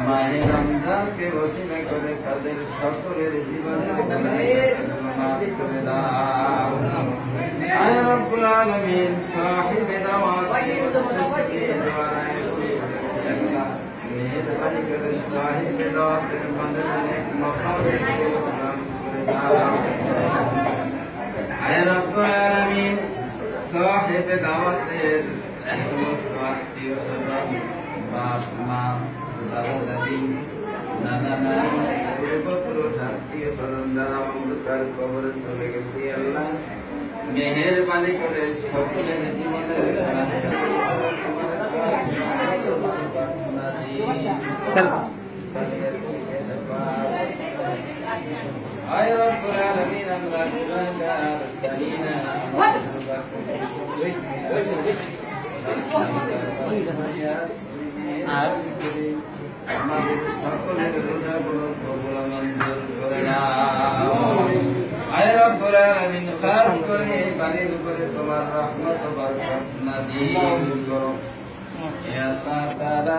মাহে রমজানকে ওসিলা করে তাদের সকলের জীবনে মাফ করে দাও। আয় রব্বুল আলামিন সাহিবে দাওয়াত মেহেরবানি করে সাহিবে দাওয়াতের মনে মকাসিদ পূরণ করে দাও। আয় রব্বুল আলামিন সাহিবে দাওয়াতের সমস্ত আত্মীয় স্বজন বাপ মা দাদা দাদি নানা নানি পূর্বপুরুষ আত্মীয় স্বজন যারা অন্ধকার কবরে চলে গেছে আল্লাহ মেহেরবানি করে সকলের জীবনের আয় রব্বুল আলামিন আমরা গুনাহগার জানিনা আমাদের সকলের রোজাগুলো কবুল মঞ্জুর করে নাও। আয় রব্বুল আলামিন খাস করে এই বাড়ির উপরে তোমার রহমত ও বরকত নাযিল করো। ইয়া আল্লাহ তাআলা